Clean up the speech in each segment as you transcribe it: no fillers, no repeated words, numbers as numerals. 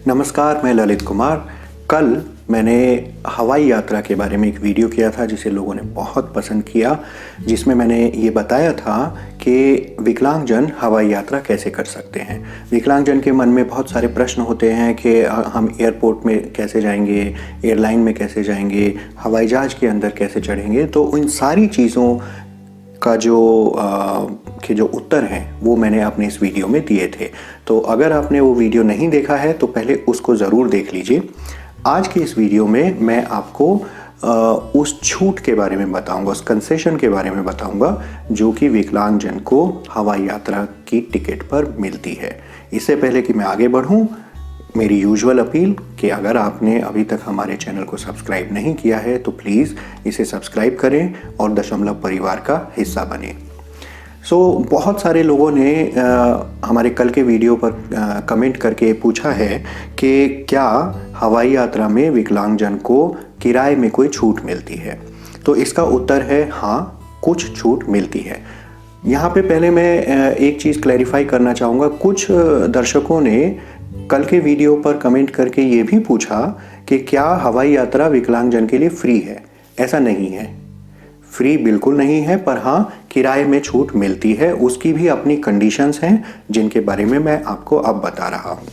नमस्कार, मैं ललित कुमार। कल मैंने हवाई यात्रा के बारे में एक वीडियो किया था जिसे लोगों ने बहुत पसंद किया, जिसमें मैंने ये बताया था कि विकलांगजन हवाई यात्रा कैसे कर सकते हैं। विकलांगजन के मन में बहुत सारे प्रश्न होते हैं कि हम एयरपोर्ट में कैसे जाएंगे, एयरलाइन में कैसे जाएंगे, हवाई जहाज़ के अंदर कैसे चढ़ेंगे। तो उन सारी चीज़ों का जो उत्तर हैं वो मैंने अपने इस वीडियो में दिए थे। तो अगर आपने वो वीडियो नहीं देखा है तो पहले उसको ज़रूर देख लीजिए। आज की इस वीडियो में मैं आपको उस छूट के बारे में बताऊंगा, उस कंसेशन के बारे में बताऊंगा जो कि विकलांगजन को हवाई यात्रा की टिकट पर मिलती है। इससे पहले कि मैं आगे बढ़ूं, मेरी यूजुअल अपील कि अगर आपने अभी तक हमारे चैनल को सब्सक्राइब नहीं किया है तो प्लीज़ इसे सब्सक्राइब करें और दशमलव परिवार का हिस्सा बने। बहुत सारे लोगों ने हमारे कल के वीडियो पर कमेंट करके पूछा है कि क्या हवाई यात्रा में विकलांगजन को किराए में कोई छूट मिलती है। तो इसका उत्तर है हाँ, कुछ छूट मिलती है। यहाँ पे पहले मैं एक चीज़ क्लैरिफाई करना चाहूँगा। कुछ दर्शकों ने कल के वीडियो पर कमेंट करके ये भी पूछा कि क्या हवाई यात्रा विकलांगजन के लिए फ्री है। ऐसा नहीं है, फ्री बिल्कुल नहीं है, पर हाँ किराए में छूट मिलती है। उसकी भी अपनी कंडीशंस हैं जिनके बारे में मैं आपको अब बता रहा हूँ।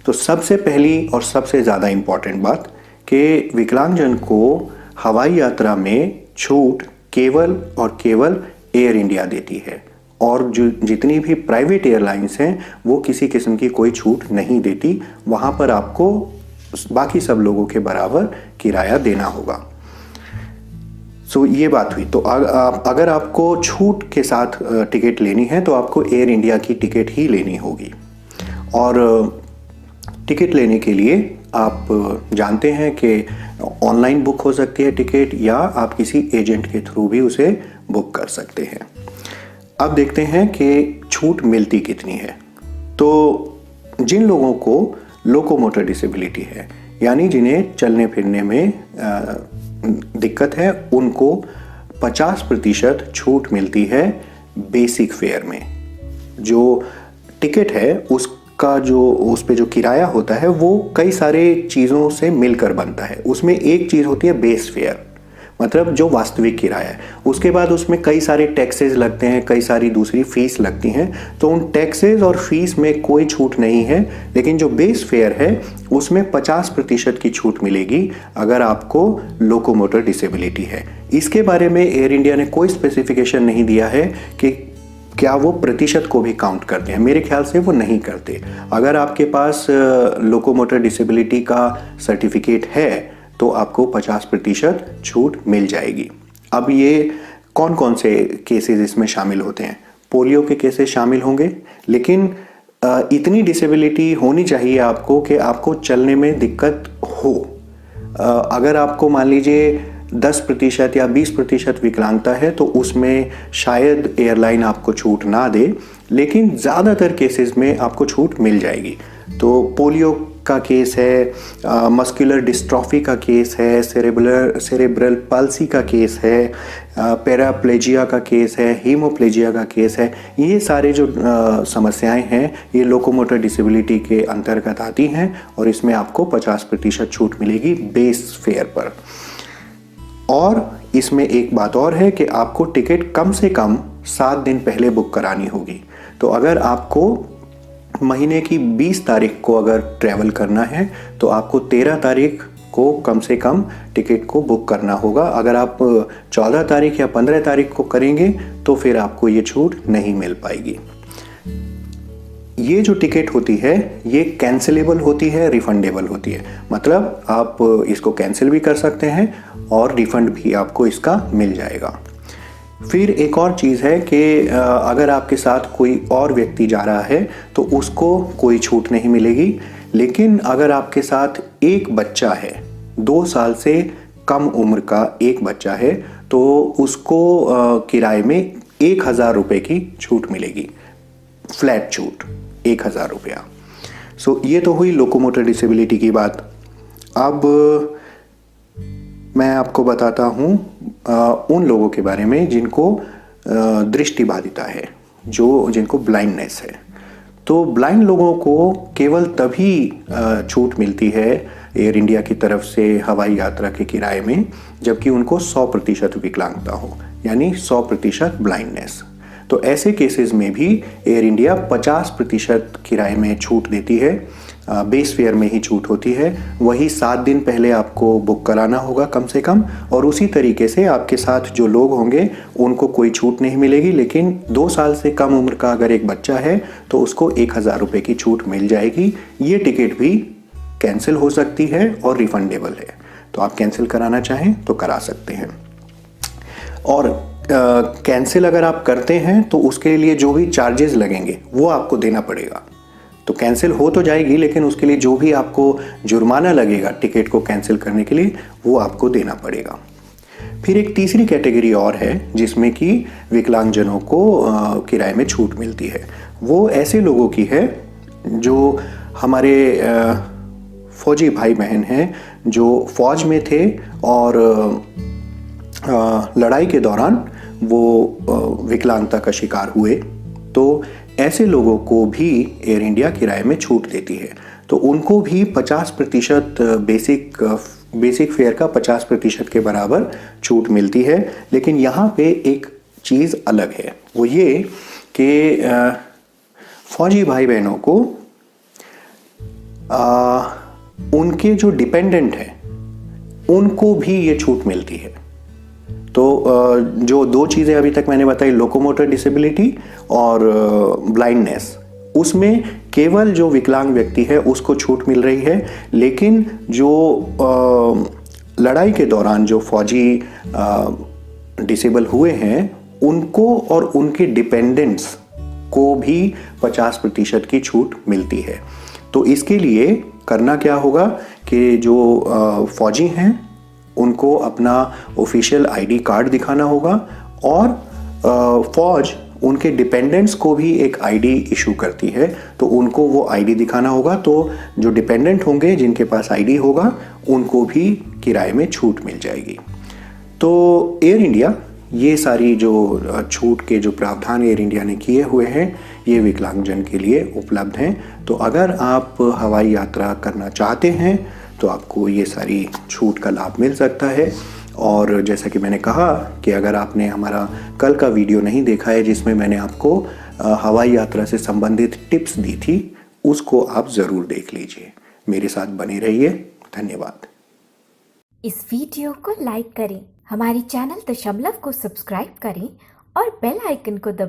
तो सबसे पहली और सबसे ज़्यादा इम्पॉर्टेंट बात कि विकलांगजन को हवाई यात्रा में छूट केवल और केवल एयर इंडिया देती है, और जो जितनी भी प्राइवेट एयरलाइंस हैं वो किसी किस्म की कोई छूट नहीं देती। वहाँ पर आपको बाकी सब लोगों के बराबर किराया देना होगा। ये बात हुई। तो अगर आपको छूट के साथ टिकट लेनी है तो आपको एयर इंडिया की टिकट ही लेनी होगी। और टिकट लेने के लिए आप जानते हैं कि ऑनलाइन बुक हो सकती है टिकट, या आप किसी एजेंट के थ्रू भी उसे बुक कर सकते हैं। अब देखते हैं कि छूट मिलती कितनी है। तो जिन लोगों को लोकोमोटर डिसेबिलिटी है, यानी जिन्हें चलने फिरने में दिक्कत है, उनको 50% छूट मिलती है बेसिक फेयर में। जो टिकट है उसका उस पे जो किराया होता है वो कई सारे चीज़ों से मिलकर बनता है। उसमें एक चीज़ होती है बेस फेयर, मतलब जो वास्तविक किराया है। उसके बाद उसमें कई सारे टैक्सेस लगते हैं, कई सारी दूसरी फीस लगती हैं। तो उन टैक्सेस और फीस में कोई छूट नहीं है, लेकिन जो बेस फेयर है उसमें 50% की छूट मिलेगी अगर आपको लोकोमोटर डिसेबिलिटी है। इसके बारे में एयर इंडिया ने कोई स्पेसिफिकेशन नहीं दिया है कि क्या वो प्रतिशत को भी काउंट करते हैं। मेरे ख्याल से वो नहीं करते। अगर आपके पास लोकोमोटर डिसेबिलिटी का सर्टिफिकेट है तो आपको 50% छूट मिल जाएगी। अब ये कौन कौन से केसेस इसमें शामिल होते हैं? पोलियो के केसेस शामिल होंगे, लेकिन इतनी डिसेबिलिटी होनी चाहिए आपको कि आपको चलने में दिक्कत हो। अगर आपको मान लीजिए 10% या 20% विकलांगता है तो उसमें शायद एयरलाइन आपको छूट ना दे, लेकिन ज़्यादातर केसेस में आपको छूट मिल जाएगी। तो पोलियो का केस है, मस्कुलर डिस्ट्रॉफी का केस है, सेरेब्रल पाल्सी का केस है, पैराप्लेजिया का केस है, हीमोप्लेजिया का केस है। ये सारे जो समस्याएं हैं ये लोकोमोटर डिसेबिलिटी के अंतर्गत आती हैं, और इसमें आपको 50% छूट मिलेगी बेस फेयर पर। और इसमें एक बात और है कि आपको टिकट कम से कम 7 दिन पहले बुक करानी होगी। तो अगर आपको महीने की 20 तारीख को अगर ट्रैवल करना है तो आपको 13 तारीख को कम से कम टिकट को बुक करना होगा। अगर आप 14 तारीख या 15 तारीख को करेंगे तो फिर आपको ये छूट नहीं मिल पाएगी। ये जो टिकट होती है ये कैंसिलेबल होती है, रिफंडेबल होती है। मतलब आप इसको कैंसिल भी कर सकते हैं और रिफंड भी आपको इसका मिल जाएगा। फिर एक और चीज़ है कि अगर आपके साथ कोई और व्यक्ति जा रहा है तो उसको कोई छूट नहीं मिलेगी, लेकिन अगर आपके साथ एक बच्चा है, 2 साल से कम उम्र का एक बच्चा है, तो उसको किराए में 1000 रुपये की छूट मिलेगी, फ्लैट छूट 1000 रुपया। ये तो हुई लोकोमोटर डिसेबिलिटी की बात। अब मैं आपको बताता हूँ उन लोगों के बारे में जिनको दृष्टिबाधिता है, जिनको ब्लाइंडनेस है। तो ब्लाइंड लोगों को केवल तभी छूट मिलती है एयर इंडिया की तरफ से हवाई यात्रा के किराए में जबकि उनको 100% विकलांगता हो, यानी 100% ब्लाइंडनेस। तो ऐसे केसेस में भी एयर इंडिया 50% किराए में छूट देती है, बेस फेयर में ही छूट होती है। वही 7 दिन पहले आपको बुक कराना होगा कम से कम, और उसी तरीके से आपके साथ जो लोग होंगे उनको कोई छूट नहीं मिलेगी, लेकिन 2 साल से कम उम्र का अगर एक बच्चा है तो उसको 1000 रुपये की छूट मिल जाएगी। ये टिकट भी कैंसिल हो सकती है और रिफंडेबल है, तो आप कैंसिल कराना चाहें तो करा सकते हैं। और कैंसिल अगर आप करते हैं तो उसके लिए जो भी चार्जेस लगेंगे वो आपको देना पड़ेगा। तो कैंसिल हो तो जाएगी, लेकिन उसके लिए जो भी आपको जुर्माना लगेगा टिकट को कैंसिल करने के लिए वो आपको देना पड़ेगा। फिर एक तीसरी कैटेगरी और है जिसमें कि विकलांगजनों को किराए में छूट मिलती है। वो ऐसे लोगों की है जो हमारे फौजी भाई बहन हैं जो फौज में थे और लड़ाई के दौरान वो विकलांगता का शिकार हुए। तो ऐसे लोगों को भी एयर इंडिया किराए में छूट देती है। तो उनको भी 50% बेसिक फेयर का 50% के बराबर छूट मिलती है। लेकिन यहाँ पे एक चीज़ अलग है, वो ये कि फौजी भाई बहनों को उनके जो डिपेंडेंट हैं उनको भी ये छूट मिलती है। तो जो 2 चीज़ें अभी तक मैंने बताई, लोकोमोटर डिसेबिलिटी और ब्लाइंडनेस, उसमें केवल जो विकलांग व्यक्ति है उसको छूट मिल रही है। लेकिन जो लड़ाई के दौरान जो फौजी डिसेबल हुए हैं उनको और उनके डिपेंडेंट्स को भी 50% की छूट मिलती है। तो इसके लिए करना क्या होगा कि जो फौजी हैं उनको अपना ऑफिशियल आईडी कार्ड दिखाना होगा और फौज उनके डिपेंडेंट्स को भी एक आईडी इशू करती है, तो उनको वो आईडी दिखाना होगा। तो जो डिपेंडेंट होंगे जिनके पास आईडी होगा उनको भी किराए में छूट मिल जाएगी। तो एयर इंडिया ये सारी जो छूट के जो प्रावधान एयर इंडिया ने किए हुए हैं ये विकलांगजन के लिए उपलब्ध हैं। तो अगर आप हवाई यात्रा करना चाहते हैं तो आपको ये सारी छूट का लाभ मिल सकता है। और जैसा कि मैंने कहा कि अगर आपने हमारा कल का वीडियो नहीं देखा है जिसमें मैंने आपको हवाई यात्रा से संबंधित टिप्स दी थी, उसको आप ज़रूर देख लीजिए। मेरे साथ बने रहिए। धन्यवाद। इस वीडियो को लाइक करें, हमारे चैनल दशमलव को सब्सक्राइब करें और बेल आइकन को दबाएं।